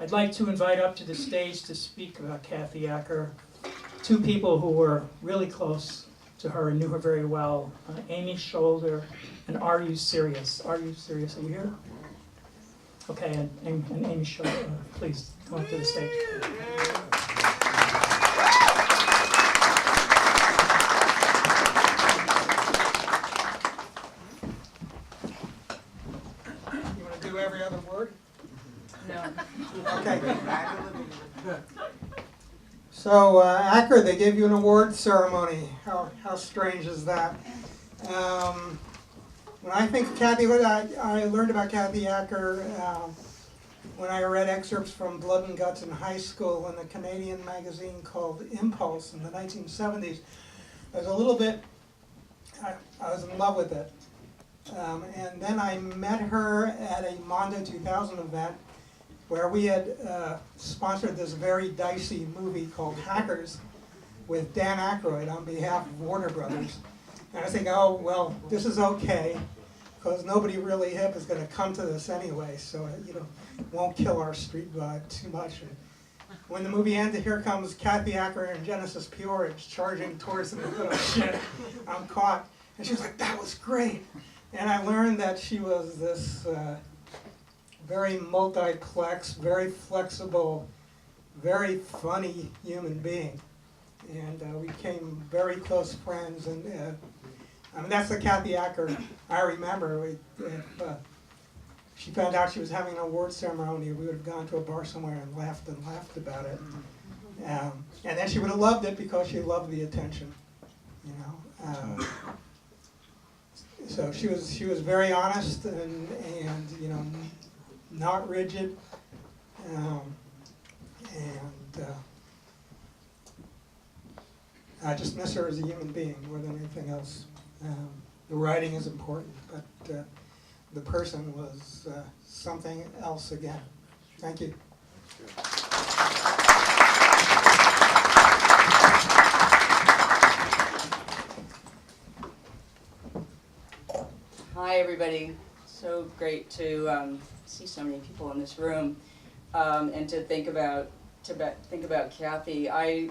I'd like to invite up to the stage to speak about Kathy Acker, two people who were really close to her and knew her very well, Amy Scholder and R.U. Sirius. R.U. Sirius, are you here? Okay, and Amy Scholder, please come up to the stage. You want to do every other word? No. Okay. So, Acker, they gave you an award ceremony. How strange is that? When I think of Kathy, I learned about Kathy Acker when I read excerpts from Blood and Guts in high school in a Canadian magazine called Impulse in the 1970s. I was a little bit, I was in love with it. And then I met her at a Mondo 2000 event where we had sponsored this very dicey movie called Hackers with Dan Aykroyd on behalf of Warner Brothers. And I think, oh, well, this is okay, because nobody really hip is going to come to this anyway, so it won't kill our street vibe too much. And when the movie ended, here comes Kathy Acker and Genesis Peorage charging towards me. Oh, shit, I'm caught. And she was like, that was great. And I learned that she was this very multiplex, very flexible, very funny human being. And we became very close friends. And I mean, that's the Kathy Acker I remember. If she found out she was having an award ceremony, we would have gone to a bar somewhere and laughed about it. And then she would have loved it because she loved the attention, you know. So she was very honest and not rigid, I just miss her as a human being more than anything else. The writing is important, but the person was something else again. Thank you. Hi, everybody. So great to see so many people in this room, and to think about Kathy. I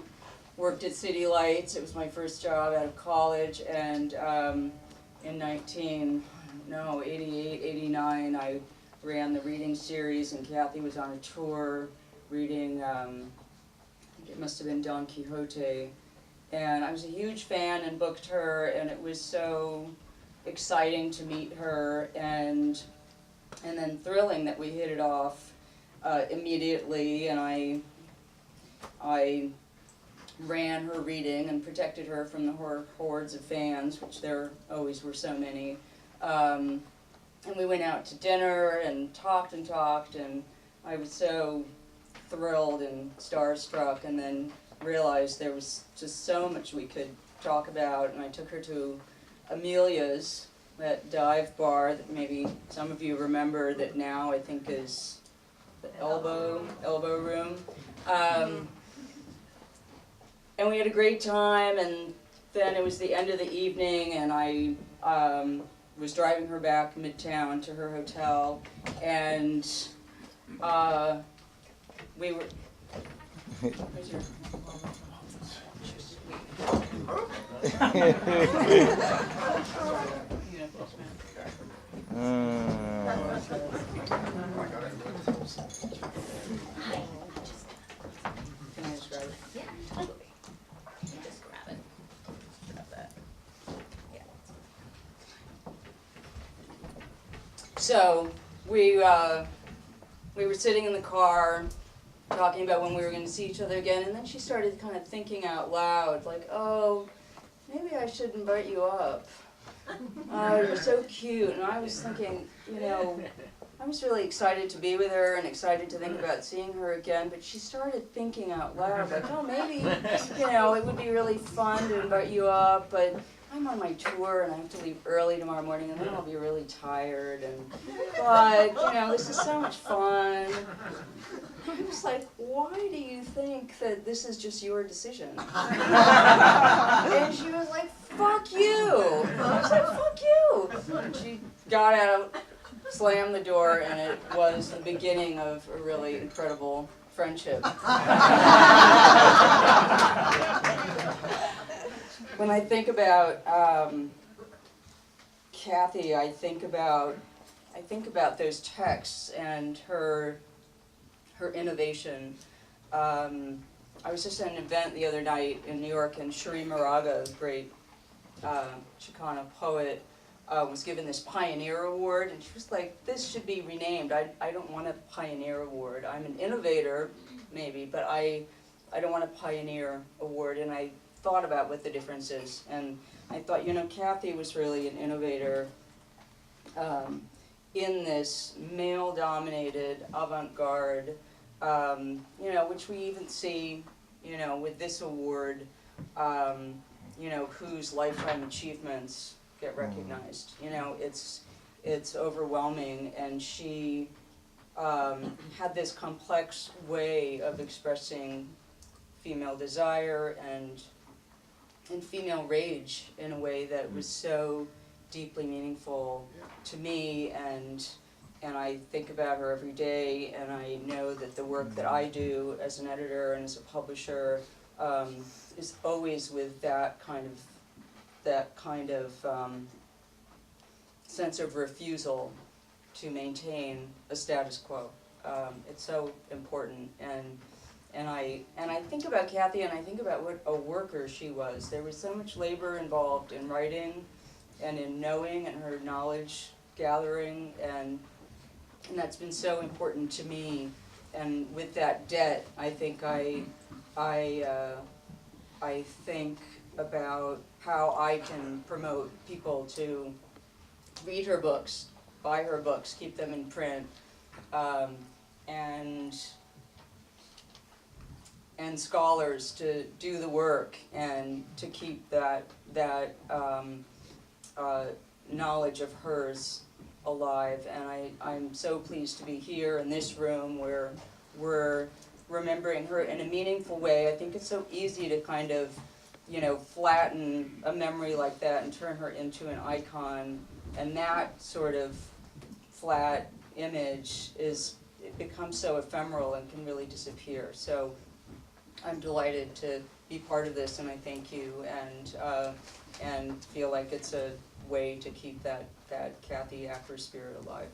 worked at City Lights. It was my first job out of college, and in 88, 89, I ran the reading series, and Kathy was on a tour reading, I think it must have been Don Quixote, and I was a huge fan and booked her, and it was so exciting to meet her, and then thrilling that we hit it off immediately, and I ran her reading and protected her from the hordes of fans, which there always were so many. And we went out to dinner and talked, and I was so thrilled and starstruck, and then realized there was just so much we could talk about, and I took her to Amelia's, that dive bar that maybe some of you remember, that now I think is the elbow room. And we had a great time, and then it was the end of the evening, and I was driving her back midtown to her hotel, and we were... Where's your... Can I just grab it? Yeah, totally. Just grab it. Grab that. Yeah. So we were sitting in the car talking about when we were going to see each other again, and then she started kind of thinking out loud, like, oh, maybe I should invite you up. Oh, you're so cute. And I was thinking, I was really excited to be with her and excited to think about seeing her again, but she started thinking out loud, like, oh, maybe, it would be really fun to invite you up, but I'm on my tour and I have to leave early tomorrow morning, and then I'll be really tired, but this is so much fun. I was like, why do you think that this is just your decision? And she was like, fuck you. I was like, fuck you. And she got out slammed the door, and it was the beginning of a really incredible friendship. When I think about Kathy, I think about those texts and her innovation. I was just at an event the other night in New York, and Shri Moraga, the great Chicano poet, was given this Pioneer Award, and she was like, this should be renamed. I don't want a Pioneer Award. I'm an innovator, maybe, but I don't want a Pioneer Award. And I thought about what the difference is, and I thought, you know, Kathy was really an innovator in this male-dominated avant-garde, you know, which we even see, you know, with this award, you know, whose lifetime achievements get recognized. You know, it's overwhelming, and she had this complex way of expressing female desire and female rage in a way that was so deeply meaningful to me, and I think about her every day, and I know that the work that I do as an editor and as a publisher is always with that kind of sense of refusal to maintain a status quo. It's so important, and I think about Kathy, and I think about what a worker she was. There was so much labor involved in writing and in knowing, and her knowledge gathering, and that's been so important to me. And with that debt, I think I think about how I can promote people to read her books, buy her books, keep them in print, and scholars to do the work and to keep that knowledge of hers alive. And I'm so pleased to be here in this room where we're remembering her in a meaningful way. I think it's so easy to kind of, you know, flatten a memory like that and turn her into an icon, and that sort of flat image it becomes so ephemeral and can really disappear. So I'm delighted to be part of this, and I thank you, and feel like it's a way to keep that Kathy Acker spirit alive.